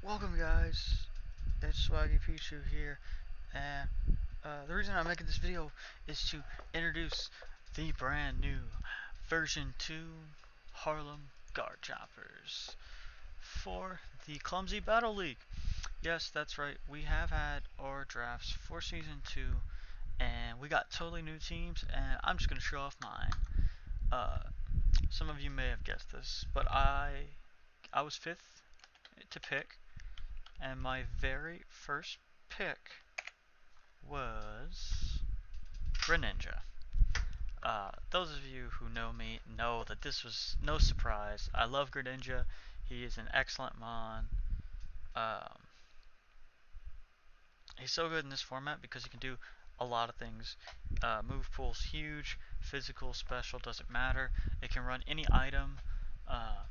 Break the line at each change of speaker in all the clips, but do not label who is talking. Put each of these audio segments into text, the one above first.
Welcome guys, it's Swaggy Pichu here, and the reason I'm making this video is to introduce the brand new version 2 Harlem Guard Choppers for the Clumsy Battle League. Yes, that's right, we have had our drafts for Season 2, and we got totally new teams, and I'm just going to show off mine. Some of you may have guessed this, but I was 5th to pick, and my very first pick was Greninja. Those of you who know me know that this was no surprise. I love Greninja. He is an excellent mon. Um, he's so good in this format because he can do a lot of things. Move pool's huge. Physical, special, doesn't matter. It can run any item. Uh,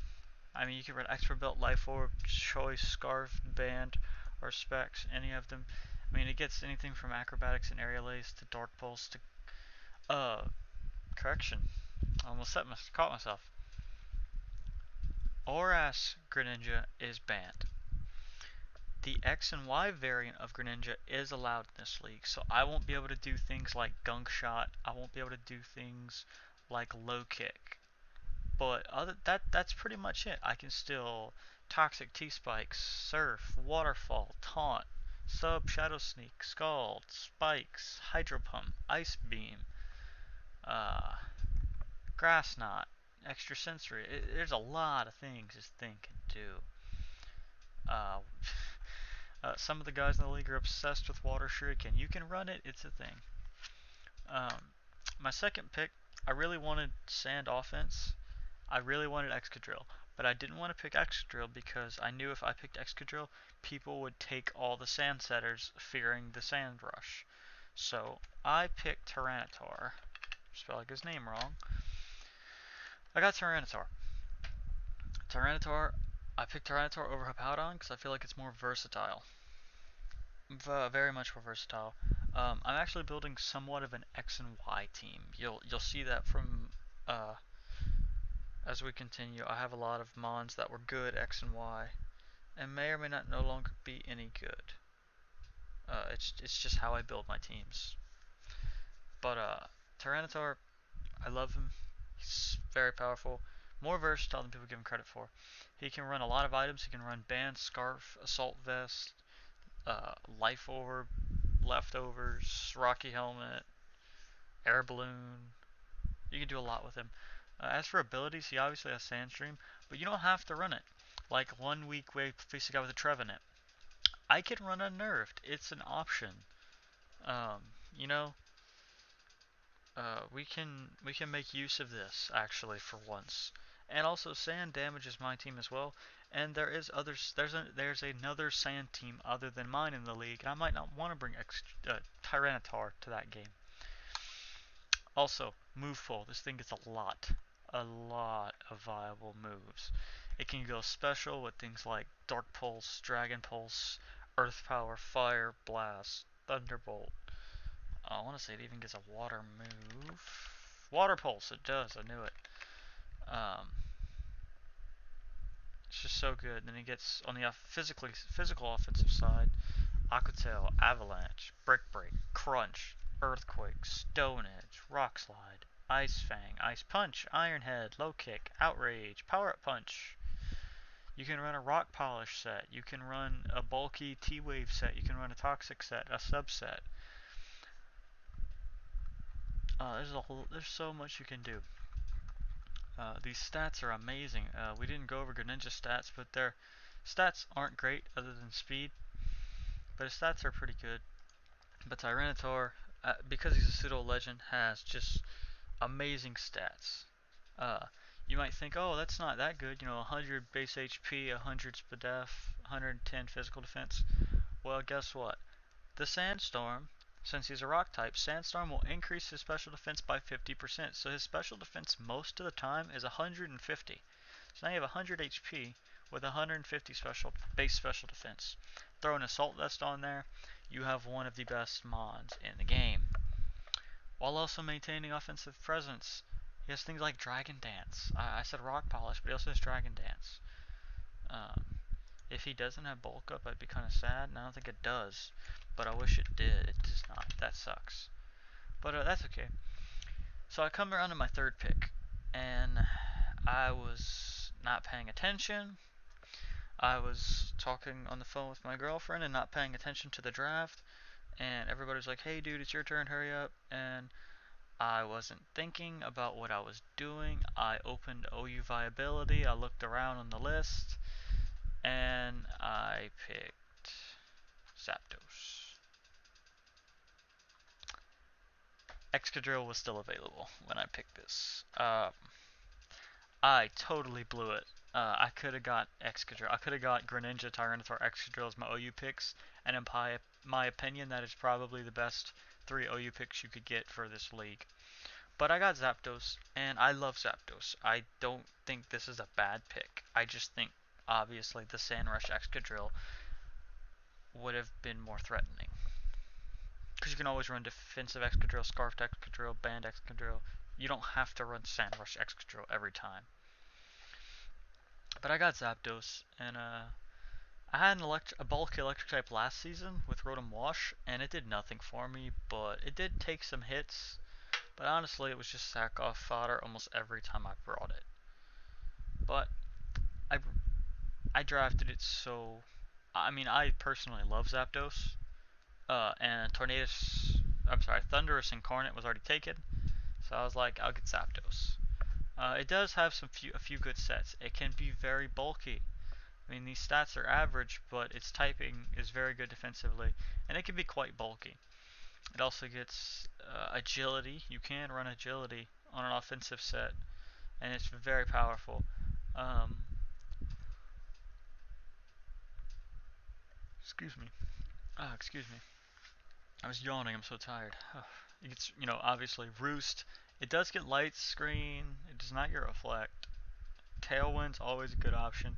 I mean, you can run Expert Belt, Life Orb, Choice, Scarf, Band, or Specs, any of them. I mean, it gets anything from Acrobatics and Aerial Ace to Dark Pulse to, correction. I almost caught myself. Oras Greninja is banned. The X and Y variant of Greninja is allowed in this league, so I won't be able to do things like Gunk Shot. I won't be able to do things like Low Kick. But that's pretty much it. I can still Toxic T-Spikes, Surf, Waterfall, Taunt, Sub, Shadow Sneak, Scald, Spikes, Hydro Pump, Ice Beam, uh, Grass Knot, Extra Sensory. There's a lot of things this thing can do. Uh, some of the guys in the league are obsessed with Water Shuriken. You can run it, it's a thing. My second pick, I really wanted Sand Offense. I really wanted Excadrill, but I didn't want to pick Excadrill because I knew if I picked Excadrill, people would take all the Sand Setters fearing the Sand Rush. So I picked Tyranitar. Spelling his name wrong. I got Tyranitar. I picked Tyranitar over Hippowdon because I feel like it's more versatile. Very much more versatile. I'm actually building somewhat of an X and Y team. You'll see that from as we continue. I have a lot of mons that were good X and Y, and may or may not no longer be any good. It's just how I build my teams. But Tyranitar, I love him. He's very powerful, more versatile than people give him credit for. He can run a lot of items. He can run Band, Scarf, Assault Vest, Life Orb, Leftovers, Rocky Helmet, Air Balloon. You can do a lot with him. As for abilities, he obviously has Sandstream, but you don't have to run it. Like 1 week way face a guy with a Trevenant. I can run Unnerved. It's an option. Um, you know, we can make use of this actually for once. And also, Sand damages my team as well. And there's another Sand team other than mine in the league. And I might not want to bring Tyranitar to that game. Also, move pool. This thing gets a lot of viable moves. It can go special with things like Dark Pulse, Dragon Pulse, Earth Power, Fire, Blast, Thunderbolt. I want to say it even gets a water move. Water Pulse, it does, I knew it. Um, it's just so good. Then it gets, on the physical offensive side, Aqua Tail, Avalanche, Brick Break, Crunch, Earthquake, Stone Edge, Rock Slide, Ice Fang, Ice Punch, Iron Head, Low Kick, Outrage, Power Up Punch. You can run a Rock Polish set. You can run a bulky T-Wave set. You can run a Toxic set, a subset. There's so much you can do. These stats are amazing. We didn't go over Greninja stats, but their stats aren't great other than speed. But his stats are pretty good. But Tyranitar, because he's a pseudo legend, has just amazing stats. Uh, you might think, oh, that's not that good. 100 base HP, 100 SPDF, 110 physical defense. Well, guess what? The Sandstorm, since he's a rock type, Sandstorm will increase his special defense by 50%. So his special defense most of the time is 150. So now you have 100 HP with 150 base special defense. Throw an Assault Vest on there, you have one of the best mons in the game. While also maintaining offensive presence. He has things like Dragon Dance. I said Rock Polish, but he also has Dragon Dance. Um, if if he doesn't have bulk up, I'd be kind of sad, and I don't think it does. But I wish it did. It does not. That sucks. But that's okay. So I come around to my third pick, and I was not paying attention. I was talking on the phone with my girlfriend and not paying attention to the draft. And everybody's like, hey dude, it's your turn, hurry up. And I wasn't thinking about what I was doing. I opened OU viability, I looked around on the list, and I picked Zapdos. Excadrill was still available when I picked this. I totally blew it. I could have got Excadrill. I could have got Greninja, Tyranitar, Excadrill as my OU picks, and in my opinion, that is probably the best 3 OU picks you could get for this league. But I got Zapdos, and I love Zapdos. I don't think this is a bad pick. I just think, obviously, the Sandrush Excadrill would have been more threatening. Because you can always run defensive Excadrill, Scarfed Excadrill, Band Excadrill. You don't have to run Sandrush Excadrill every time. But I got Zapdos, and I had a bulky electric type last season with Rotom Wash, and it did nothing for me, but it did take some hits. But honestly, it was just sack off fodder almost every time I brought it. But I, I drafted it so. I mean, I personally love Zapdos. And Tornadus. I'm sorry, Thunderous Incarnate was already taken. So I was like, I'll get Zapdos. It does have a few good sets. It can be very bulky. I mean, these stats are average, but its typing is very good defensively, and it can be quite bulky. It also gets agility. You can run agility on an offensive set, and it's very powerful. Um, excuse me. Excuse me. I was yawning. I'm so tired. It gets, obviously Roost. It does get light screen. It does not get reflect. Tailwind's always a good option.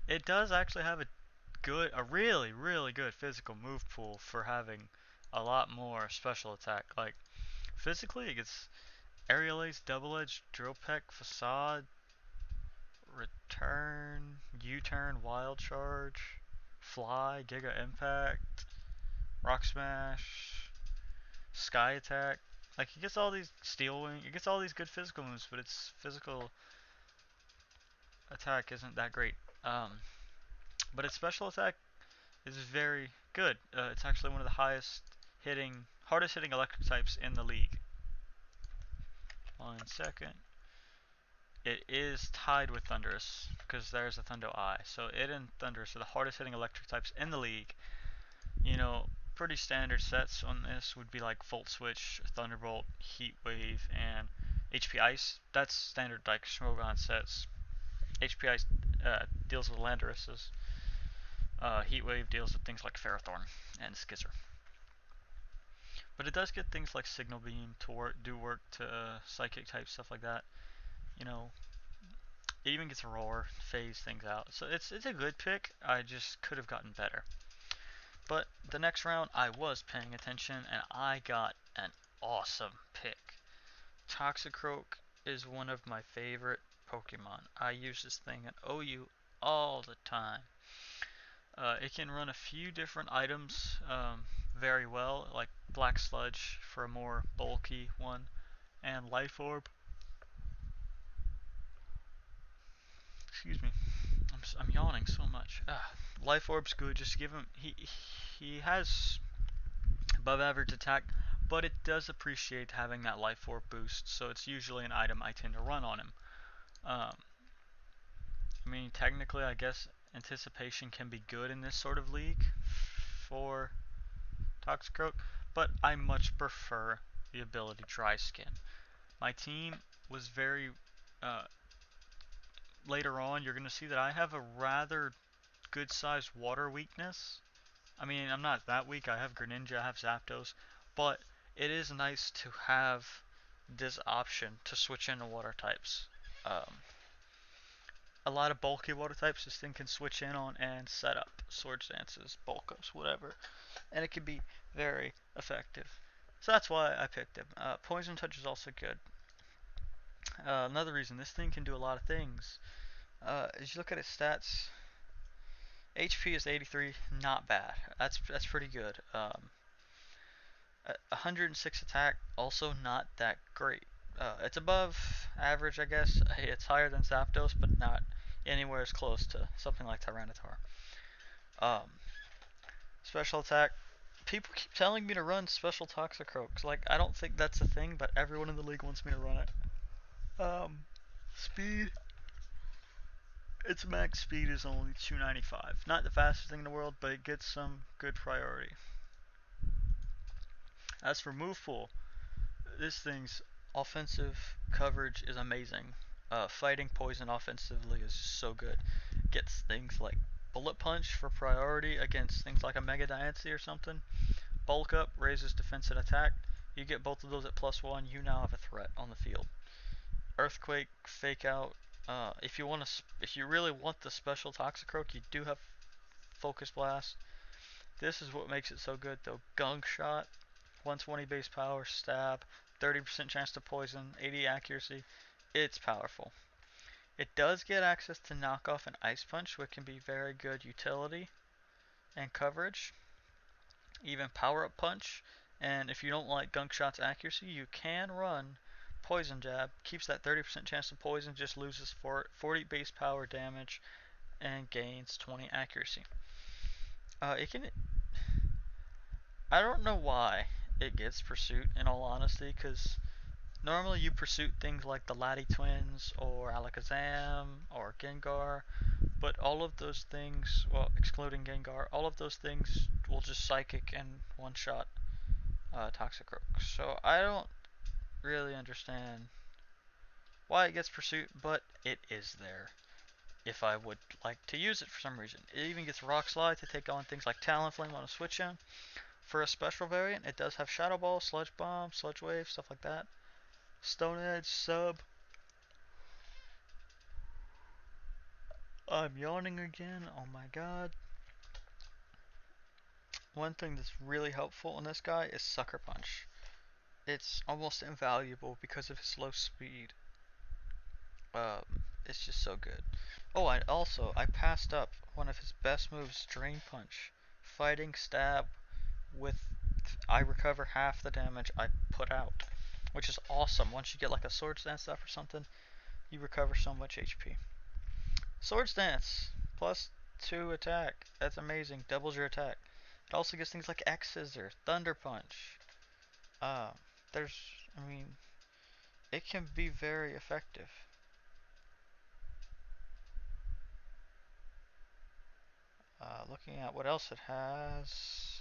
It does actually have a really, really good physical move pool for having a lot more special attack. Like, physically, it gets Aerial Ace, Double Edge, Drill Peck, Facade, Return, U-Turn, Wild Charge, Fly, Giga Impact, Rock Smash, Sky Attack. Like, it gets all these Steel Wing, it gets all these good physical moves, but its physical attack isn't that great. But its special attack is very good. It's actually one of the hardest hitting electric types in the league. 1 second. It is tied with Thundurus because there's a Thundo Eye. So it and Thundurus are the hardest hitting electric types in the league. Pretty standard sets on this would be like Volt Switch, Thunderbolt, Heat Wave, and HP Ice. That's standard like Smogon sets. HP Ice deals with Landuruses. Heat Wave deals with things like Ferrothorn and Skizzer. But it does get things like Signal Beam to do work to Psychic type stuff like that. You know, it even gets a Roar, phase things out. So it's a good pick. I just could have gotten better. But the next round, I was paying attention, and I got an awesome pick. Toxicroak is one of my favorite Pokemon. I use this thing at OU all the time. It can run a few different items very well, like Black Sludge for a more bulky one, and Life Orb. Excuse me, I'm yawning so much. Life Orb's good. Just give him. He has above average attack, but it does appreciate having that Life Orb boost. So it's usually an item I tend to run on him. I mean, technically, I guess anticipation can be good in this sort of league for Toxicroak, but I much prefer the ability Dry Skin. My team was very later on. You're going to see that I have a rather good sized water weakness. I mean, I'm not that weak. I have Greninja, I have Zapdos, but it is nice to have this option to switch into water types. A lot of bulky water types this thing can switch in on and set up. Swords Dances, Bulk Ups, whatever. And it can be very effective. So that's why I picked him. Poison Touch is also good. Another reason, this thing can do a lot of things. As you look at its stats, HP is 83, not bad. That's pretty good. 106 attack, also not that great. It's above average, I guess. It's higher than Zapdos, but not anywhere as close to something like Tyranitar. Um, Special attack. People keep telling me to run Special Toxicroaks. Like, I don't think that's a thing, but everyone in the league wants me to run it. Speed. Its max speed is only 295. Not the fastest thing in the world, but it gets some good priority. As for move pool, this thing's offensive coverage is amazing. Fighting poison offensively is so good. Gets things like bullet punch for priority against things like a Mega Diancie or something. Bulk up raises defense and attack. You get both of those at +1. You now have a threat on the field. Earthquake, fake out. If you really want the special Toxicroak, you do have Focus Blast. This is what makes it so good though. Gunk Shot, 120 base power, stab, 30% chance to poison, 80 accuracy. It's powerful. It does get access to knockoff and ice punch, which can be very good utility and coverage. Even power up punch. And if you don't like Gunk Shot's accuracy, you can run Poison Jab. Keeps that 30% chance to poison, just loses 40 base power damage and gains 20 accuracy. It can. I don't know why it gets Pursuit, in all honesty, because normally you pursuit things like the Lati Twins or Alakazam or Gengar, but all of those things, well, excluding Gengar, all of those things will just Psychic and one-shot Toxicroak. So I don't really understand why it gets Pursuit, but it is there if I would like to use it for some reason. It even gets Rock Slide to take on things like Talonflame on a switch in. For a special variant, it does have Shadow Ball, Sludge Bomb, Sludge Wave, stuff like that. Stone Edge, Sub. I'm yawning again, oh my god. One thing that's really helpful in this guy is Sucker Punch. It's almost invaluable because of his low speed. It's just so good. Oh, I passed up one of his best moves, Drain Punch. Fighting stab with I recover half the damage I put out, which is awesome. Once you get like a Swords Dance stuff or something, you recover so much HP. Swords Dance plus 2 attack. That's amazing. Doubles your attack. It also gets things like X Scissor, Thunder Punch. Uh, there's, I mean, it can be very effective. Looking at what else it has,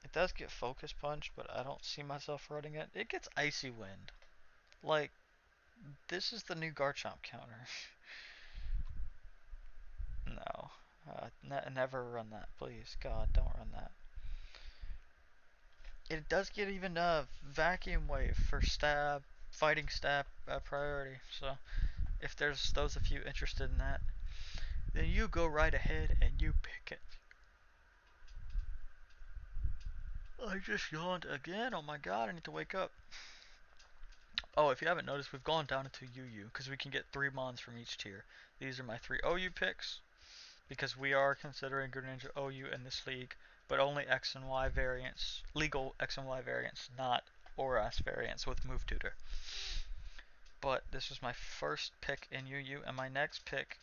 it does get Focus Punch, but I don't see myself running it. It gets Icy Wind. Like, this is the new Garchomp counter. No. Never run that, please. God, don't run that. It does get even a Vacuum Wave for stab, fighting stab priority. So, if there's those of you interested in that, then you go right ahead and you pick it. I just yawned again. Oh my god, I need to wake up. Oh, if you haven't noticed, we've gone down into UU because we can get 3 Mons from each tier. These are my 3 OU picks because we are considering Greninja OU in this league, but only X and Y variants, legal X and Y variants, not ORAS variants with Move Tutor. But this was my first pick in UU, and my next pick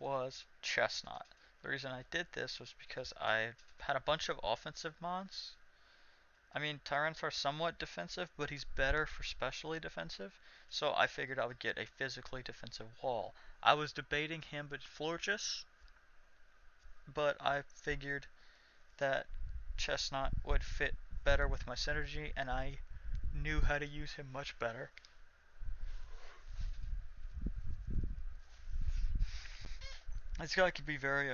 was Chestnut. The reason I did this was because I had a bunch of offensive Mons. I mean, Tyranitar's somewhat defensive, but he's better for specially defensive, so I figured I would get a physically defensive wall. I was debating him but Florges, but I figured that Chestnut would fit better with my synergy, and I knew how to use him much better. This guy could be very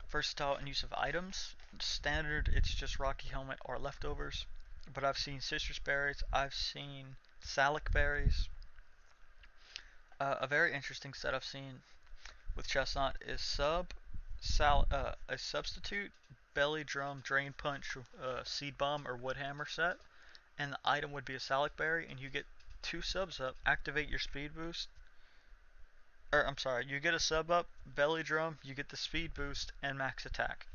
versatile in use of items. Standard, it's just Rocky Helmet or leftovers. But I've seen Citrus Berries, I've seen Salic Berries. A very interesting set I've seen with Chestnut is a substitute, Belly Drum, Drain Punch, Seed Bomb, or Wood Hammer set. And the item would be a Salic Berry, and you get 2 subs up, activate your speed boost, or I'm sorry, you get a sub up, belly drum, you get the speed boost and max attack,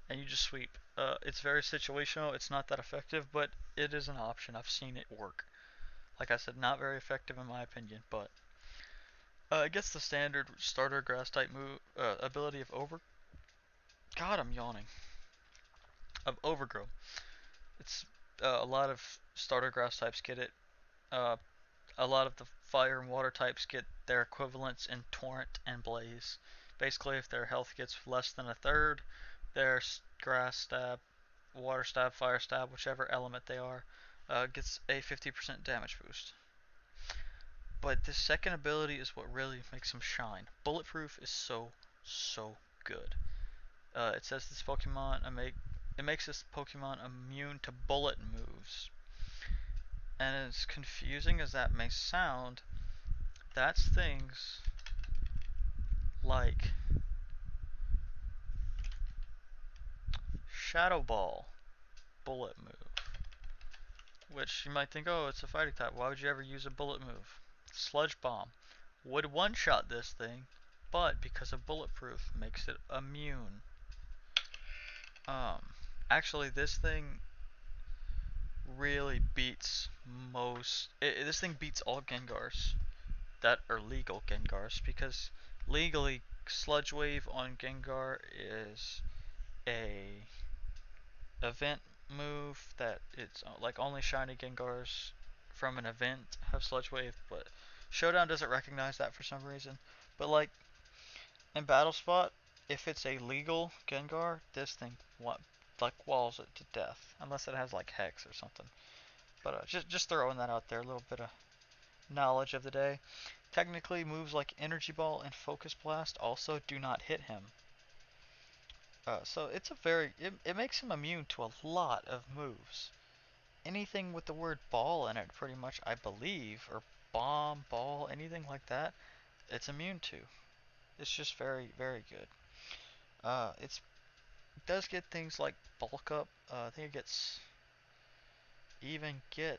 and you just sweep. It's very situational. It's not that effective, but it is an option. I've seen it work. Like I said, not very effective in my opinion, but it gets the standard starter grass type move ability of over. God, I'm yawning. Of overgrow. It's a lot of starter grass types get it. Uh, a lot of the fire and water types get their equivalents in torrent and blaze. Basically, if their health gets less than a third, their grass stab, water stab, fire stab, whichever element they are, gets a 50% damage boost. But this second ability is what really makes him shine. Bulletproof is so good. It says this Pokemon it makes this Pokemon immune to bullet moves. And as confusing as that may sound, that's things like Shadow Ball, bullet move. Which you might think, oh, it's a fighting type. Why would you ever use a bullet move? Sludge Bomb would one-shot this thing, but because of bulletproof, makes it immune. Um, Actually, this thing really beats this thing beats all Gengars that are legal Gengars because legally Sludge Wave on Gengar is a event move that it's like only shiny Gengars from an event have Sludge Wave, but Showdown doesn't recognize that for some reason. But like in Battle Spot, if it's a legal Gengar, this thing like walls it to death, unless it has like Hex or something. But just throwing that out there, a little bit of knowledge of the day. Technically, moves like Energy Ball and Focus Blast also do not hit him. So it's a it makes him immune to a lot of moves. Anything with the word ball in it, pretty much, I believe, or bomb, ball, anything like that, it's immune to. It's just very good. It does get things like bulk up. I think it gets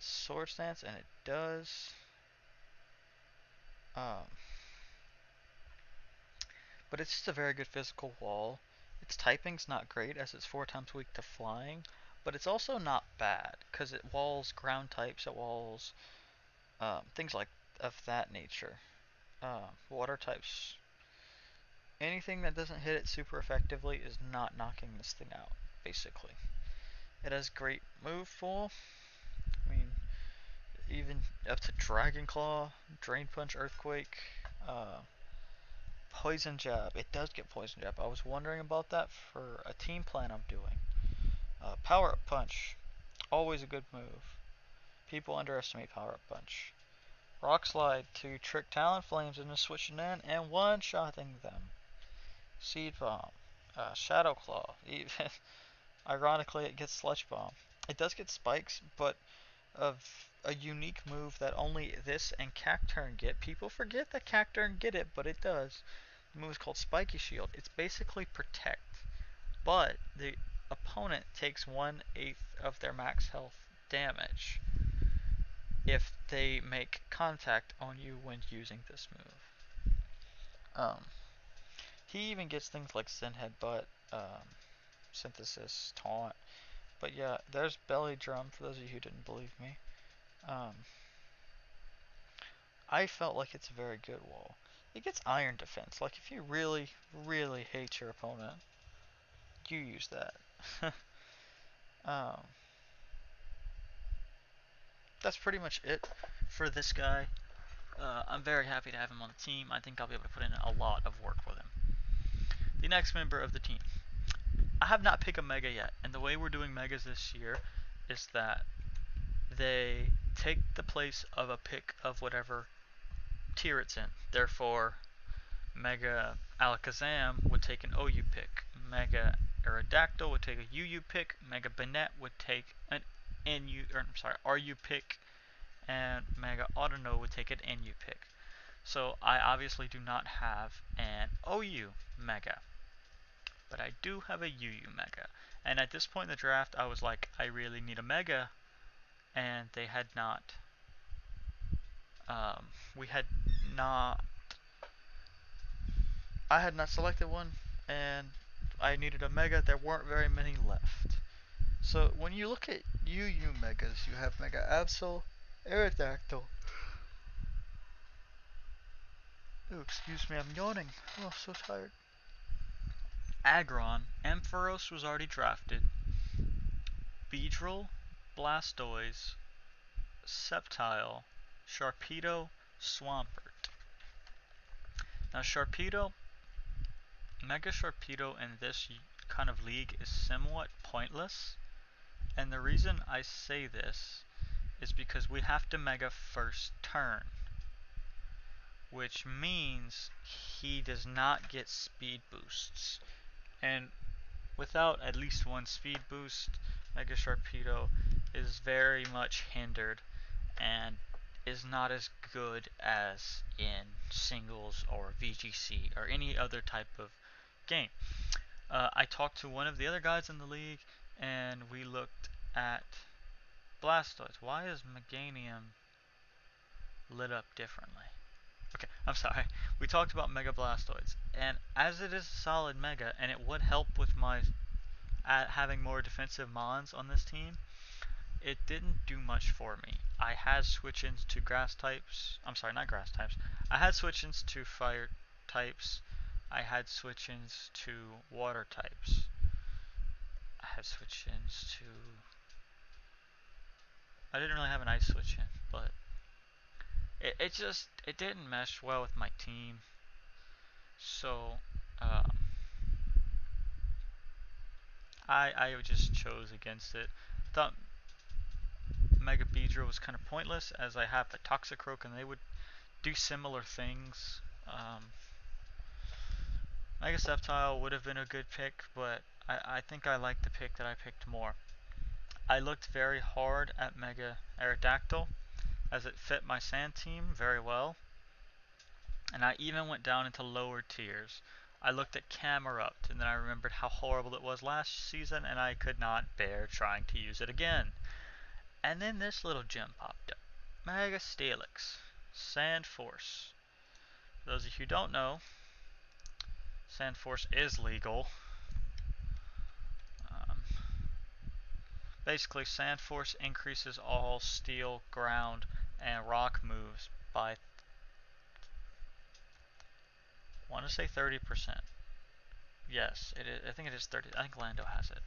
sword stance, and it does. Um, but it's just a very good physical wall. Its typing's not great as it's 4 times weak to flying, but it's also not bad because it walls ground types, it walls things like of that nature. Water types, anything that doesn't hit it super effectively is not knocking this thing out. Basically, it has great move pool. I mean, even up to Dragon Claw, Drain Punch, Earthquake, uh, Poison Jab. It does get Poison Jab. I was wondering about that for a team plan I'm doing. Power Up Punch, always a good move. People underestimate Power Up Punch. Rock Slide to trick Talonflames into switching in and one-shotting them. Seed Bomb. Shadow Claw. Even, ironically, it gets Sludge Bomb. It does get Spikes, but of a unique move that only this and Cacturn get. People forget that Cacturn get it, but it does. The move is called Spiky Shield. It's basically Protect, but the opponent takes 1/8 of their max health damage if they make contact on you when using this move. Um, he even gets things like Sin Headbutt, Synthesis, Taunt. But yeah, there's Belly Drum for those of you who didn't believe me. Um, I felt like it's a very good wall. It gets Iron Defense. Like if you really hate your opponent, you use that. um, that's pretty much it for this guy. I'm very happy to have him on the team. I think I'll be able to put in a lot of work with him. The next member of the team. I have not picked a mega yet, and the way we're doing megas this year is that they take the place of a pick of whatever tier it's in. Therefore, Mega Alakazam would take an OU pick. Mega Aerodactyl would take a UU pick. Mega Banette would take an RU pick. And Mega Autono would take an NU pick. So I obviously do not have an OU Mega, but I do have a UU Mega. And at this point in the draft, I was like, I really need a Mega, and they had not. We had not I had not selected one, and I needed a Mega. There weren't very many left. So when you look at UU Megas, you have Mega Absol, Aerodactyl. Oh, excuse me, I'm yawning. Oh, so tired. Aggron, Ampharos was already drafted, Beedrill, Blastoise, Sceptile, Sharpedo, Swampert. Now Sharpedo, Mega Sharpedo in this kind of league is somewhat pointless, and the reason I say this is because we have to Mega first turn, which means he does not get speed boosts. And without at least one speed boost, Mega Sharpedo is very much hindered and is not as good as in singles or VGC or any other type of game. I talked to one of the other guys in the league and we looked at Blastoise. Why is Meganium lit up differently? Okay, I'm sorry. We talked about Mega Blastoise, and as it is a solid Mega, and it would help with my having more defensive mons on this team, it didn't do much for me. I had switch-ins to grass types. I'm sorry, not grass types. I had switch-ins to fire types. I had switch-ins to water types. I had switch-ins to... I didn't really have an ice switch-in, but it didn't mesh well with my team. So, um, I just chose against it. Thought Mega Beedrill was kind of pointless as I have a Toxicroak and they would do similar things. Mega Sceptile would have been a good pick, but I think I like the pick that I picked more. I looked very hard at Mega Aerodactyl as it fit my sand team very well, and I even went down into lower tiers. I looked at Camerupt, and then I remembered how horrible it was last season, and I could not bear trying to use it again. And then this little gem popped up. Mega Steelix, Sand Force. For those of you who don't know, Sand Force is legal. Um, Basically, Sand Force increases all steel, ground, and rock moves by, I want to say 30%. Yes, it is. I think it is 30. I think Lando has it.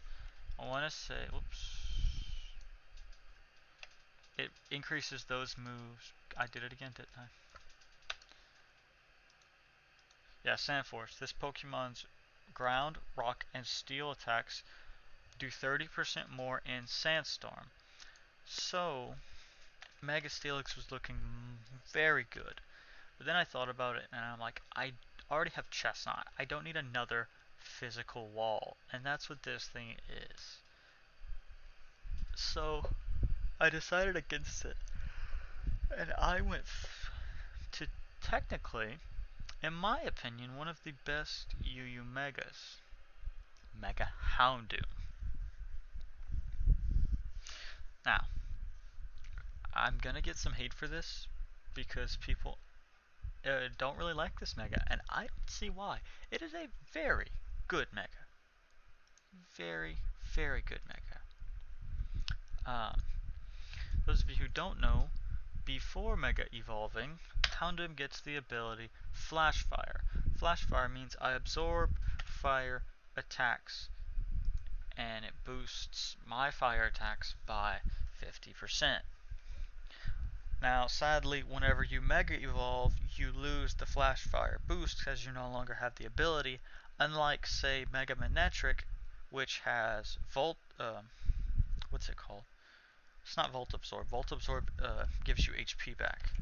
I want to say, whoops. It increases those moves. I did it again, didn't I? Yeah, Sand Force. This Pokemon's ground, rock, and steel attacks do 30% more in Sandstorm. So, Mega Steelix was looking very good. But then I thought about it and I'm like, I already have Chestnut. I don't need another physical wall. And that's what this thing is. So, I decided against it. And I went to technically, in my opinion, one of the best UU Megas. Mega Houndoom. Now, I'm gonna get some hate for this because people don't really like this Mega, and I don't see why. It is a very good Mega. Very, very good Mega. Um, those of you who don't know, before Mega Evolving, Houndoom gets the ability Flash Fire. Flash Fire means I absorb fire attacks, and it boosts my fire attacks by 50%. Now, sadly, whenever you Mega Evolve, you lose the Flash Fire boost because you no longer have the ability, unlike, say, Mega Manectric, which has what's it called? It's not Volt Absorb. Volt Absorb gives you HP back.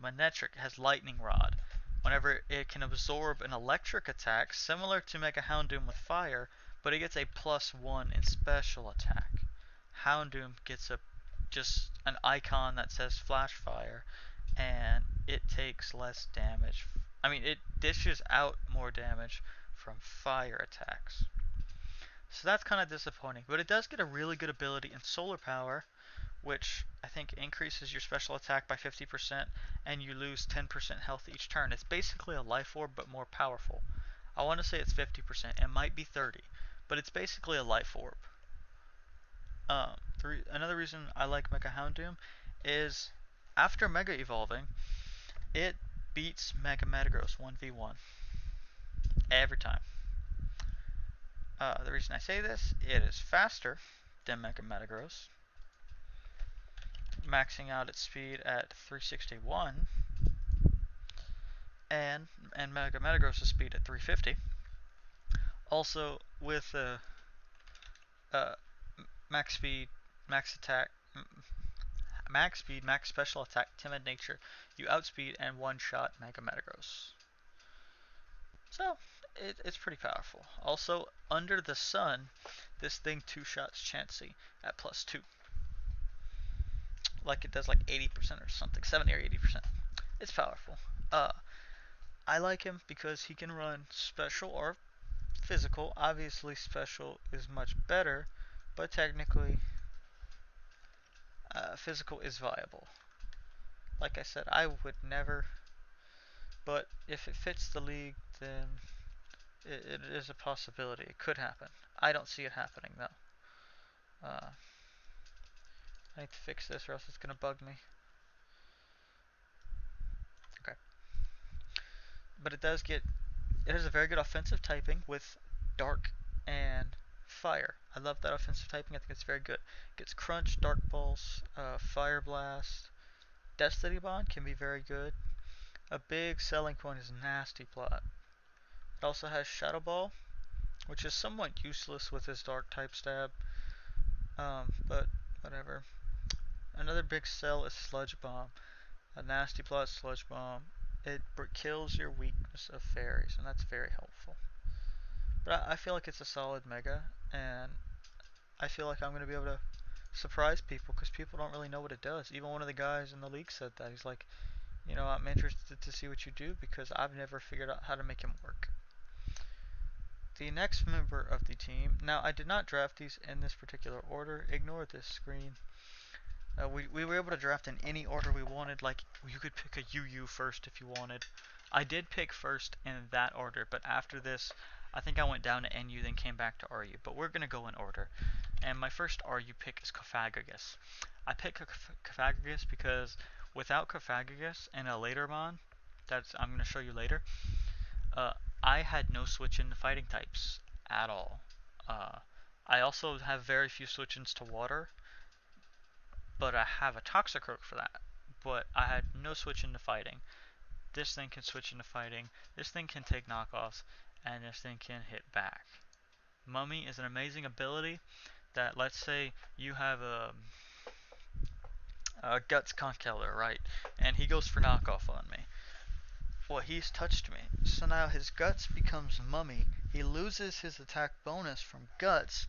Manectric has Lightning Rod. Whenever it can absorb an electric attack, similar to Mega Houndoom with fire, but it gets a +1 in special attack. Houndoom gets just an icon that says Flash Fire, and it takes less damage. I mean, it dishes out more damage from fire attacks. So that's kind of disappointing, but it does get a really good ability in Solar Power, which I think increases your special attack by 50%, and you lose 10% health each turn. It's basically a life orb, but more powerful. I want to say it's 50%. It might be 30, but it's basically a life orb. Another reason I like Mega Houndoom is after Mega Evolving, it beats Mega Metagross 1v1 every time. The reason I say this, it is faster than Mega Metagross, maxing out its speed at 361, and Mega Metagross' speed at 350. Also, with uh, max speed, max attack, max speed, max special attack, timid nature, you outspeed and one-shot Mega Metagross. So, it's pretty powerful. Also, under the sun, this thing two-shots Chansey at +2. Like it does like 80% or something, 70 or 80%. It's powerful. Uh, I like him because he can run special or physical. Obviously, special is much better, but technically, physical is viable. Like I said, I would never, but if it fits the league, then it is a possibility. It could happen. I don't see it happening though. I need to fix this or else it's gonna bug me. Okay, but it has a very good offensive typing with dark and fire. I love that offensive typing. I think it's very good. It gets crunch, dark pulse, fire blast, destiny bond can be very good. A big selling point is nasty plot. It also has shadow ball, which is somewhat useless with his dark type stab. But whatever. Another big sell is sludge bomb. A nasty plot sludge bomb. It kills your weakness of fairies, and that's very helpful. But I feel like it's a solid mega, and I feel like I'm going to be able to surprise people because people don't really know what it does. Even one of the guys in the league said that. He's like, I'm interested to see what you do because I've never figured out how to make him work. The next member of the team, now I did not draft these in this particular order. Ignore this screen. We were able to draft in any order we wanted. Like, you could pick a UU first if you wanted. I did pick first in that order, but after this, I think I went down to NU, then came back to RU. But we're going to go in order. And my first RU pick is Cofagrigus. I picked Cofagrigus because without Cofagrigus and a later mon, that's I'm going to show you later, uh, I had no switch into fighting types at all. I also have very few switch-ins to water, but I have a Toxicroak for that. But I had no switch into fighting. This thing can switch into fighting, this thing can take knockoffs, and this thing can hit back. Mummy is an amazing ability that, let's say you have a Guts Conkeller, right? And he goes for knockoff on me. Well, he's touched me. So now his Guts becomes Mummy. He loses his attack bonus from Guts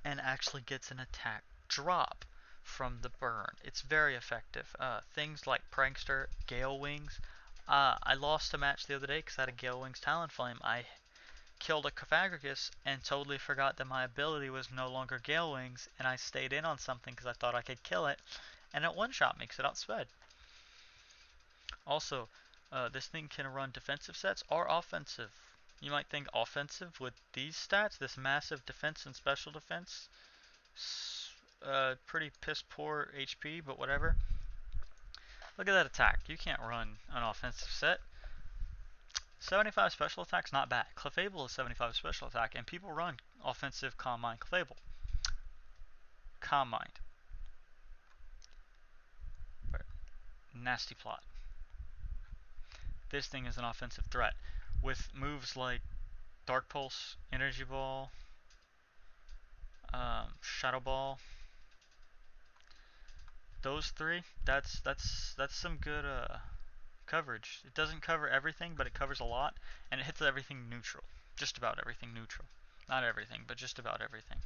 and actually gets an attack drop from the burn. It's very effective. Things like Prankster, Gale Wings. I lost a match the other day because I had a Gale Wings Talonflame. I killed a Cofagrigus and totally forgot that my ability was no longer Gale Wings, and I stayed in on something because I thought I could kill it, and it one-shot makes it outsped. Also, this thing can run defensive sets or offensive. You might think offensive with these stats, this massive defense and special defense, pretty piss poor HP, but whatever. Look at that attack. You can't run an offensive set. 75 special attack's not bad. Clefable is 75 special attack, and people run offensive Calm Mind Clefable. Calm Mind. Nasty plot. This thing is an offensive threat with moves like Dark Pulse, Energy Ball, Shadow Ball. Those three, that's some good coverage. It doesn't cover everything, but it covers a lot, and it hits everything neutral. Just about everything neutral. Not everything, but just about everything.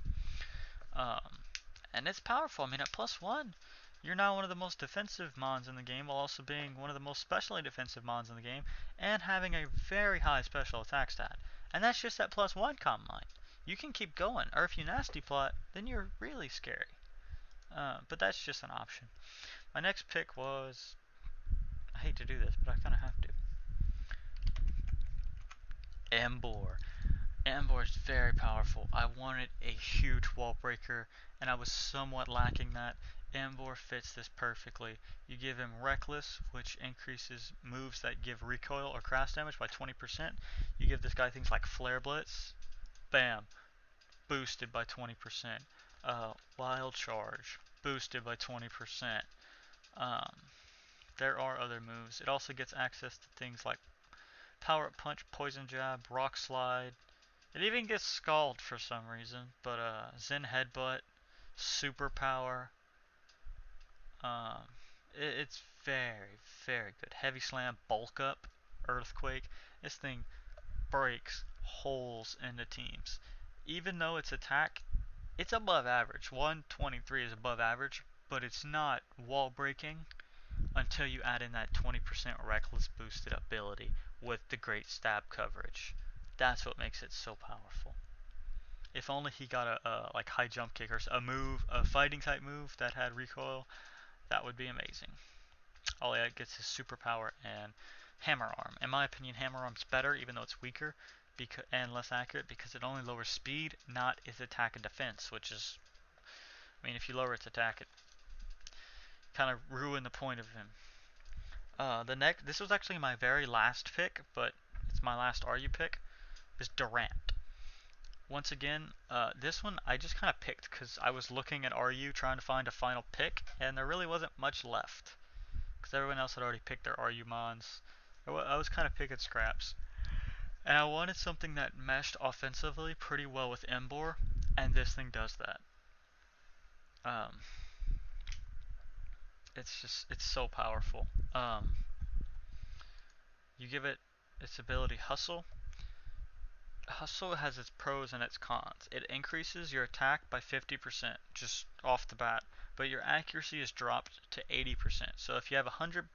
And it's powerful. I mean, at +1, you're now one of the most defensive mons in the game, while also being one of the most specially defensive mons in the game, and having a very high special attack stat. And that's just at +1 Calm Mind. You can keep going, or if you nasty plot, then you're really scary. But that's just an option. My next pick was, I hate to do this, but I kind of have to. Embor. Embor is very powerful. I wanted a huge wall breaker, and I was somewhat lacking that. Embor fits this perfectly. You give him Reckless, which increases moves that give recoil or crash damage by 20%. You give this guy things like Flare Blitz, bam, boosted by 20%. Wild Charge, boosted by 20%. Um, there are other moves. It also gets access to things like Power Up Punch, Poison Jab, Rock Slide. It even gets Scald for some reason, but Zen Headbutt, Superpower. Um, it's very, very good. Heavy Slam, Bulk Up, Earthquake. This thing breaks holes into teams. Even though its attack, it's above average. 123 is above average, but it's not wall breaking until you add in that 20% reckless boosted ability with the great stab coverage. That's what makes it so powerful. If only he got a like high jump kick or a move, a fighting type move that had recoil, that would be amazing. All he gets is superpower and hammer arm. In my opinion, hammer arm's better, even though it's weaker and less accurate, because it only lowers speed, not its attack and defense. Which is, I mean, if you lower its attack, it kind of ruin the point of him. This was actually my very last pick, but it's my last RU pick. Is Durant. Once again, this one I just kind of picked because I was looking at RU trying to find a final pick, and there really wasn't much left because everyone else had already picked their RU mons. I was kind of picking scraps, and I wanted something that meshed offensively pretty well with Embor, and this thing does that. Um, it's so powerful. You give it its ability Hustle. Hustle has its pros and its cons. It increases your attack by 50% just off the bat, but your accuracy is dropped to 80%. So if you have a 100%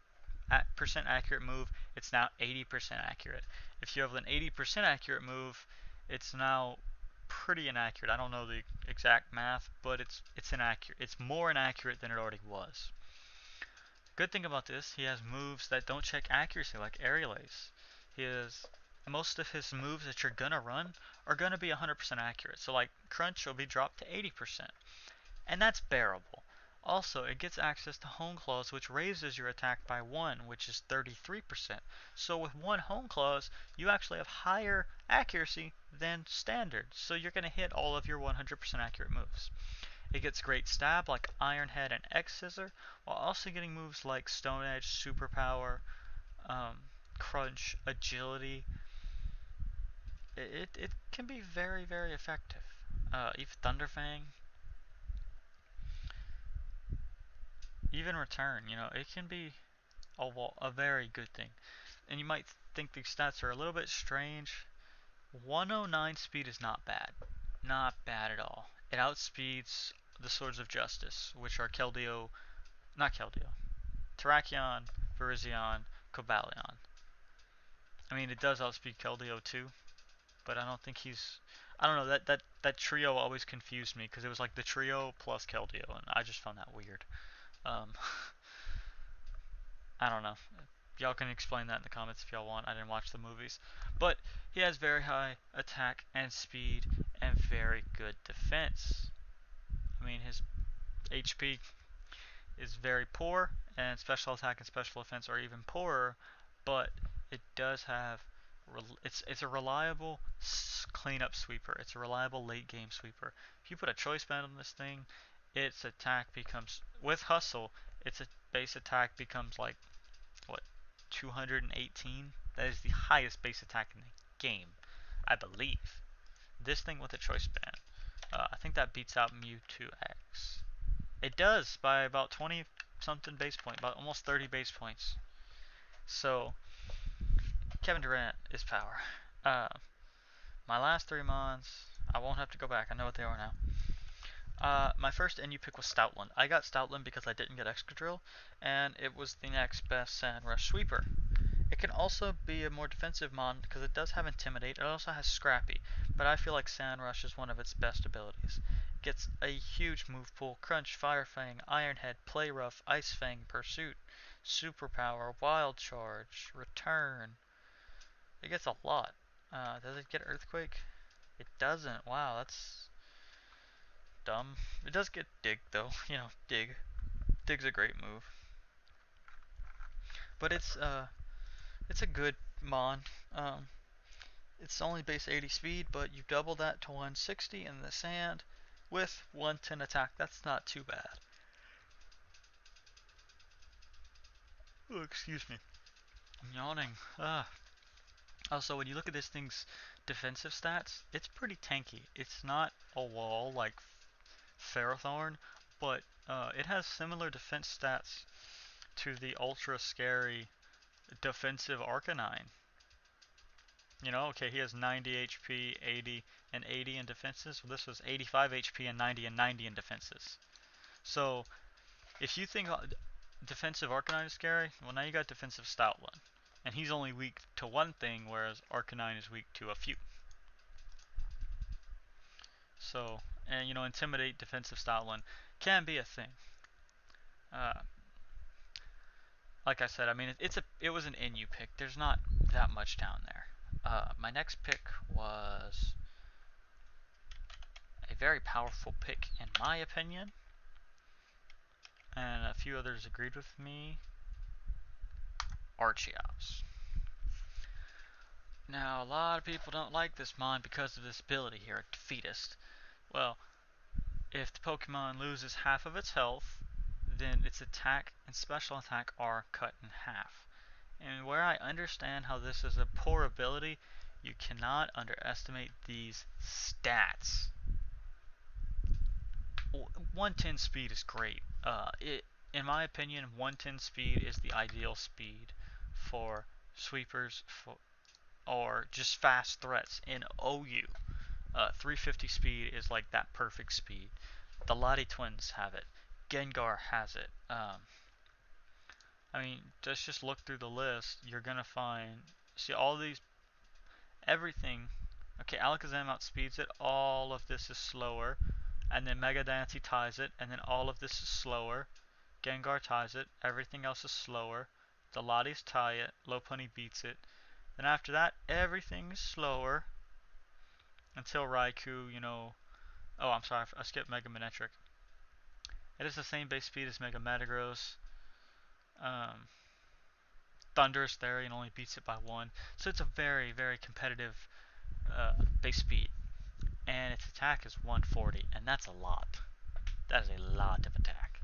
accurate move, it's now 80% accurate. If you have an 80% accurate move, it's now pretty inaccurate. I don't know the exact math, but it's inaccurate. It's more inaccurate than it already was. Good thing about this, he has moves that don't check accuracy, like Aerial Ace. He has most of his moves that you're gonna run are gonna be 100% accurate. So like Crunch will be dropped to 80%, and that's bearable. Also, it gets access to Hone Claws, which raises your attack by 1, which is 33%. So with one Hone Claws, you actually have higher accuracy than standard. So you're going to hit all of your 100% accurate moves. It gets great stab like Iron Head and X Scissor, while also getting moves like Stone Edge, Superpower, Crunch, Agility. It can be very, very effective. Even Thunderfang, even Return, it can be a very good thing. And you might think these stats are a little bit strange. 109 speed is not bad. Not bad at all. It outspeeds the Swords of Justice, which are Keldeo, not Keldeo, Terrakion, Virizion, Cobalion. I mean, it does outspeed Keldeo too, but I don't think he's. I don't know, that trio always confused me because it was like the trio plus Keldeo, and I just found that weird. Um, I don't know. Y'all can explain that in the comments if y'all want. I didn't watch the movies. But he has very high attack and speed and very good defense. I mean, his HP is very poor, and special attack and special defense are even poorer, but it does have it's a reliable cleanup sweeper. It's a reliable late game sweeper. If you put a choice band on this thing, its attack becomes with hustle. Its base attack becomes like what 218. That is the highest base attack in the game, I believe. This thing with a choice band, I think that beats out Mewtwo X. It does by about 20 something base point, about almost 30 base points. So Kevin Durant is power. Uh, my last three mons, I won't have to go back. I know what they are now. My first NU pick was Stoutland. I got Stoutland because I didn't get Excadrill, and it was the next best Sand Rush sweeper. It can also be a more defensive mon because it does have Intimidate. It also has Scrappy, but I feel like Sand Rush is one of its best abilities. gets a huge move pool. Crunch, Fire Fang, Iron Head, Play Rough, Ice Fang, Pursuit, Superpower, Wild Charge, Return. It gets a lot. Does it get Earthquake? It doesn't. Wow, that's dumb. It does get Dig though. Dig. Dig's a great move. But it's a good mon. Um, it's only base 80 speed, but you double that to 160 in the sand with 110 attack. That's not too bad. Oh, excuse me. I'm yawning. Also, when you look at this thing's defensive stats, it's pretty tanky. It's not a wall like Ferrothorn, but it has similar defense stats to the ultra scary defensive Arcanine. Okay, he has 90 HP, 80, and 80 in defenses. Well, this was 85 HP and 90 and 90 in defenses. So, if you think defensive Arcanine is scary, well, now you got defensive Stoutland. And he's only weak to one thing, whereas Arcanine is weak to a few. So, and intimidate defensive Stoutland can be a thing. Uh, like I said, I mean, it was an NU pick. There's not that much down there. My next pick was a very powerful pick in my opinion, and a few others agreed with me. Archeops. Now, a lot of people don't like this mon because of this ability here at Defeatist. Well, if the Pokemon loses half of its health, then its attack and special attack are cut in half. And where I understand how this is a poor ability, you cannot underestimate these stats. 110 speed is great. In my opinion, 110 speed is the ideal speed for sweepers or just fast threats in OU. 350 speed is like that perfect speed. The Lottie twins have it. Gengar has it. I mean, just look through the list. You're gonna see all these, everything. Okay, Alakazam outspeeds it. All of this is slower, and then Mega Dance ties it, and then all of this is slower. Gengar ties it. Everything else is slower. The Lotties tie it. Lopunny beats it. Then after that, everything is slower until Raikou. Oh, I'm sorry, I skipped Mega Manectric. It is the same base speed as Mega Metagross. Um, Thunderous Therian only beats it by 1. So it's a very, very competitive base speed. And its attack is 140, and that's a lot. That is a lot of attack.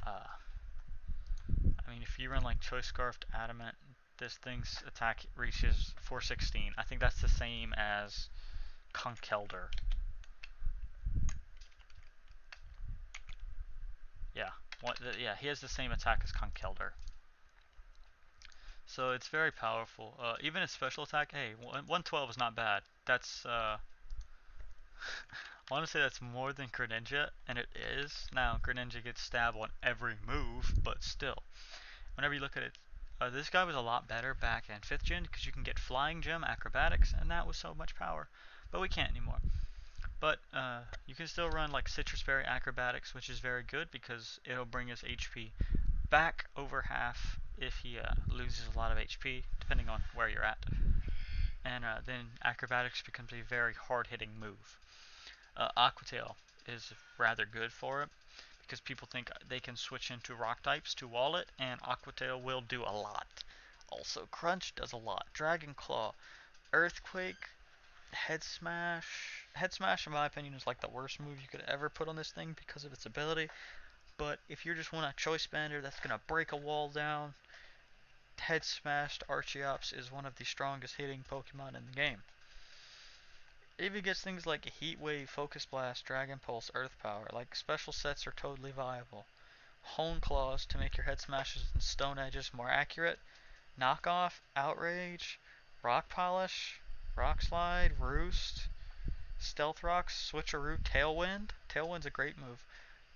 I mean, if you run like Choice Scarfed Adamant, this thing's attack reaches 416. I think that's the same as Conkeldurr. Yeah, yeah, he has the same attack as Conkeldurr. So it's very powerful. Even its special attack, hey, 112 is not bad. That's, I want to say that's more than Greninja, and it is. Now, Greninja gets stabbed on every move, but still. Whenever you look at it, this guy was a lot better back in 5th gen, because you can get Flying Gem, Acrobatics, and that was so much power. But we can't anymore. But you can still run like Citrus Berry Acrobatics, which is very good, because it'll bring his HP back over half if he loses a lot of HP, depending on where you're at. And then Acrobatics becomes a very hard-hitting move. Aqua Tail is rather good for it, because people think they can switch into rock types to wall it, and Aqua Tail will do a lot. Also, Crunch does a lot. Dragon Claw, Earthquake, Head Smash. Head Smash, in my opinion, is like the worst move you could ever put on this thing because of its ability. But if you just want a Choice Bender that's going to break a wall down, Head Smashed Archeops is one of the strongest hitting Pokemon in the game. It even gets things like Heat Wave, Focus Blast, Dragon Pulse, Earth Power. Like, special sets are totally viable. Hone Claws to make your Head Smashes and Stone Edges more accurate. Knockoff, Outrage, Rock Polish, Rock Slide, Roost, Stealth Rocks, Switcheroo, Tailwind. Tailwind's a great move.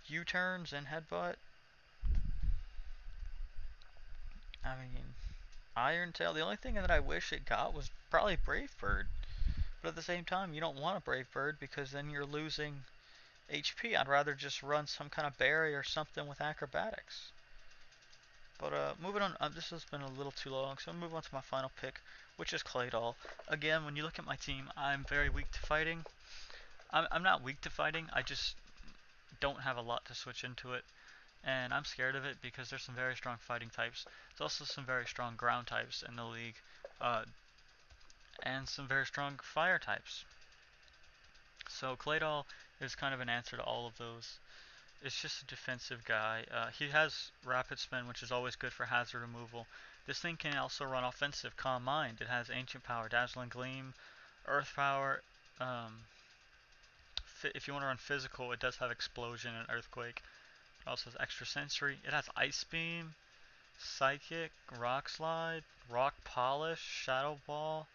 U-turns and Headbutt. I mean, Iron Tail. The only thing that I wish it got was probably Brave Bird. But at the same time, you don't want a Brave Bird because then you're losing HP. I'd rather just run some kind of berry or something with acrobatics. But moving on, this has been a little too long, so I'm gonna move on to my final pick, which is Claydol. Again, when you look at my team, I'm very weak to fighting. I'm not weak to fighting, I just don't have a lot to switch into it. And I'm scared of it because there's some very strong fighting types. There's also some very strong ground types in the league, uh, and some very strong fire types. So Claydol is kind of an answer to all of those. It's just a defensive guy. He has rapid spin, which is always good for hazard removal. This thing can also run offensive. Calm Mind. It has ancient power, dazzling gleam, earth power. Um, if you want to run physical, it does have explosion and earthquake. It also has extra sensory. It has ice beam, psychic, rock slide, rock polish, shadow ball,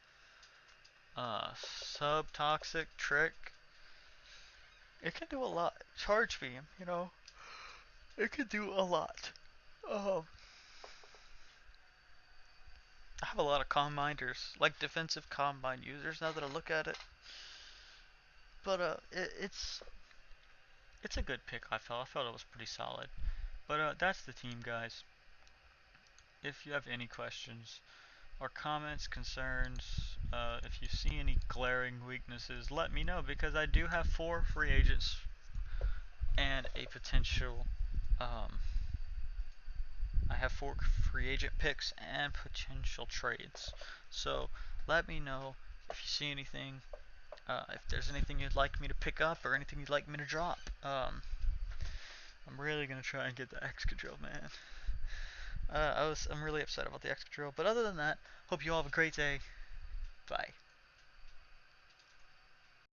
sub toxic trick. It can do a lot. Charge beam, it can do a lot. Um, I have a lot of calm minders, like defensive calm mind users. Now that I look at it, but it's a good pick. I felt it was pretty solid. But that's the team, guys. If you have any questions or comments, concerns, if you see any glaring weaknesses, let me know because I do have 4 free agents and a potential. Um, I have 4 free agent picks and potential trades. So let me know if you see anything. If there's anything you'd like me to pick up or anything you'd like me to drop. I'm really gonna try and get the Excadrill, man. I'm really upset about the Excadrill, but other than that, hope you all have a great day. Bye.